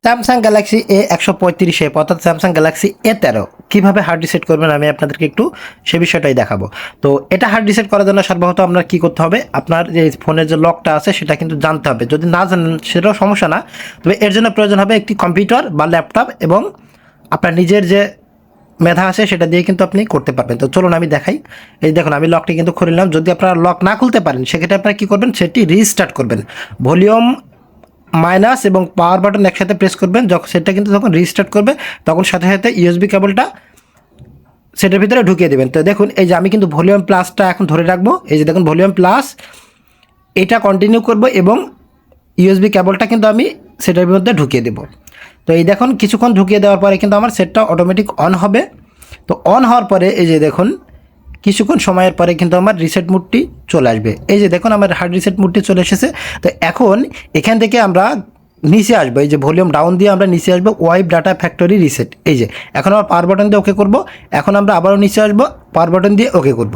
Samsung Galaxy A135 অর্থাৎ Samsung Galaxy A13 কীভাবে hard reset করবেন আমি আপনাদেরকে একটু সে বিষয়টাই দেখাবো। তো এটা হার্ড রিসেট করার জন্য সর্বপ্রথম আপনার কী করতে হবে, আপনার যে ফোনের যে লকটা আছে সেটা কিন্তু জানতে হবে। যদি না জানেন সেটাও সমস্যা না, তবে এর জন্য প্রয়োজন হবে একটি কম্পিউটার বা ল্যাপটপ এবং আপনার নিজের যে মেধা আছে সেটা দিয়ে কিন্তু আপনি করতে পারবেন। তো চলুন আমি দেখাই। এই দেখুন আমি লকটি কিন্তু খুলে নিলাম। যদি আপনারা লক না খুলতে পারেন সেক্ষেত্রে আপনারা কী করবেন, সেটি রিস্টার্ট করবেন। ভলিউম মাইনাস এবং পাওয়ার বাটন একসাথে প্রেস করবেন। যখন সেটা কিন্তু যখন রিস্টার্ট করবে তখন সাথে সাথে ইউএসবি কেবলটা সেটার ভিতরে ঢুকিয়ে দেবেন। তো দেখুন এই যে আমি কিন্তু ভলিউম প্লাসটা এখন ধরে রাখবো। এই যে দেখুন ভলিউম প্লাস এটা কন্টিনিউ করব এবং ইউএসবি কেবলটা কিন্তু আমি সেটার মধ্যে ঢুকিয়ে দেবো। তো এই দেখুন কিছুক্ষণ ঢুকিয়ে দেওয়ার পরে কিন্তু আমার সেটটা অটোমেটিক অন হবে। তো অন হওয়ার পরে এই যে দেখুন কিছুক্ষণ সময়ের পরে কিন্তু আমার রিসেট মুডটি চলে আসবে। এই যে দেখুন আমার হার্ড রিসেট মুডটি চলে এসেছে। তো এখন এখান থেকে আমরা নিচে আসবো, এই যে ভলিউম ডাউন দিয়ে আমরা নিচে আসবো ওয়াইপ ডাটা ফ্যাক্টরি রিসেট। এই যে এখন আমরা পাওয়ার বাটন দিয়ে ওকে করব। এখন আমরা আবারও নিচে আসবো, পাওয়ার বাটন দিয়ে ওকে করব।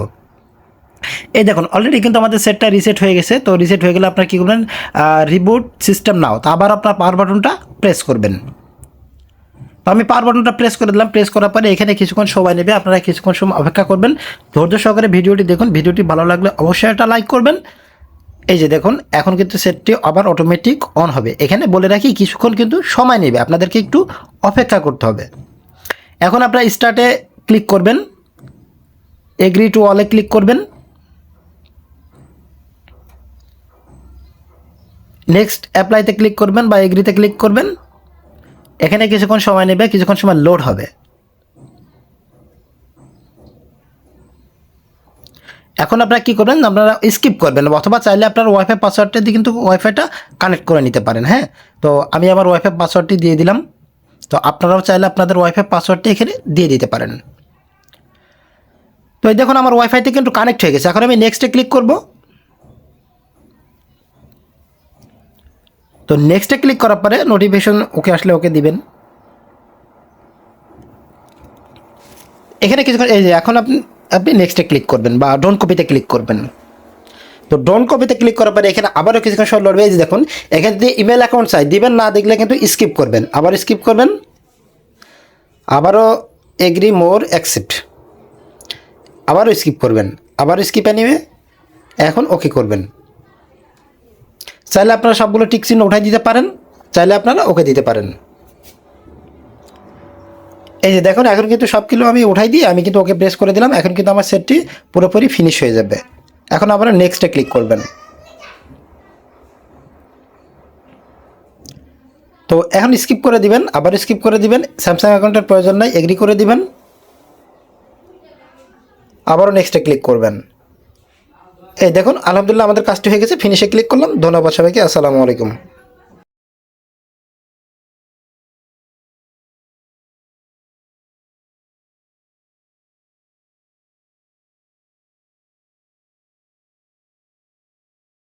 এই দেখুন অলরেডি কিন্তু আমাদের সেটটা রিসেট হয়ে গেছে। তো রিসেট হয়ে গেলে আপনার কী করবেন, রিবুট সিস্টেম নাও। তো আবার আপনার পাওয়ার বাটনটা প্রেস করবেন। তো আমি পাওয়ার বাটনটা প্রেস করে দিলাম। প্রেস করার পরে এখানে কিছুক্ষণ সময় নেবে, আপনারা কিছুক্ষণ সময় অপেক্ষা করবেন। ধৈর্য সহকারে ভিডিওটি দেখুন। ভিডিওটি ভালো লাগলে অবশ্যই একটা লাইক করবেন। এই যে দেখুন এখন কিন্তু সেটটি আবার অটোমেটিক অন হবে। এখানে বলে রাখি কিছুক্ষণ কিন্তু সময় নেবে, আপনাদেরকে একটু অপেক্ষা করতে হবে। এখন আপনারা স্টার্টে ক্লিক করবেন, এগ্রি টু অলে ক্লিক করবেন, নেক্সট অ্যাপ্লাইতে ক্লিক করবেন বা এগ্রিতে ক্লিক করবেন। এখানে কিছুক্ষণ সময় নেবে, কিছুক্ষণ সময় লোড হবে। এখন আপনারা কী করবেন, আপনারা স্কিপ করবেন অথবা চাইলে আপনার ওয়াইফাই পাসওয়ার্ডটা দিয়ে কিন্তু ওয়াইফাইটা কানেক্ট করে নিতে পারেন। হ্যাঁ, তো আমি আমার ওয়াইফাই পাসওয়ার্ডটি দিয়ে দিলাম। তো আপনারাও চাইলে আপনাদের ওয়াইফাই পাসওয়ার্ডটি এখানে দিয়ে দিতে পারেন। তো এই দেখুন আমার ওয়াইফাইতে কিন্তু কানেক্ট হয়ে গেছে। এখন আমি নেক্সটে ক্লিক করব। তো নেক্সটে ক্লিক করার পরে নোটিফিকেশন ওকে আসলে ওকে দিবেন। এখানে কিছুক্ষণ এই যে এখন আপনি নেক্সটে ক্লিক করবেন বা ডোন্ট কপিতে ক্লিক করবেন। তো ডোন্ট কপিতে ক্লিক করার পরে এখানে আবারও কিছুক্ষণ সময় লড়বে। এই যে দেখুন এখানে যদি ইমেল অ্যাকাউন্ট চাই দিবেন, না দেখলে কিন্তু স্কিপ করবেন। আবার স্কিপ করবেন, আবারও এগ্রি মোর অ্যাকসেপ্ট, আবারও স্কিপ করবেন, আবারও স্কিপ অ্যানিওয়ে, এখন ওকে করবেন। চাইলে আপনারা সবগুলো টিক চিহ্ন উঠাই দিতে পারেন, চাইলে আপনারা ওকে দিতে পারেন। এই যে দেখুন এখন কিন্তু সবগুলো আমি উঠাই দিয়ে আমি কিন্তু ওকে প্রেস করে দিলাম। এখন কিন্তু আমার সেটটি পুরোপুরি ফিনিশ হয়ে যাবে। এখন আপনারা নেক্সটে ক্লিক করবেন। তো এখন স্কিপ করে দিবেন, আবার স্কিপ করে দিবেন। স্যামসাং অ্যাকাউন্টের প্রয়োজন নাই, এগ্রি করে দিবেন, আবারও নেক্সটে ক্লিক করবেন। এই দেখুন আলহামদুলিল্লাহ আমাদের কাজটি হয়ে গেছে। ফিনিশে ক্লিক করলাম। ধন্যবাদ সবাইকে। আসসালামু আলাইকুম।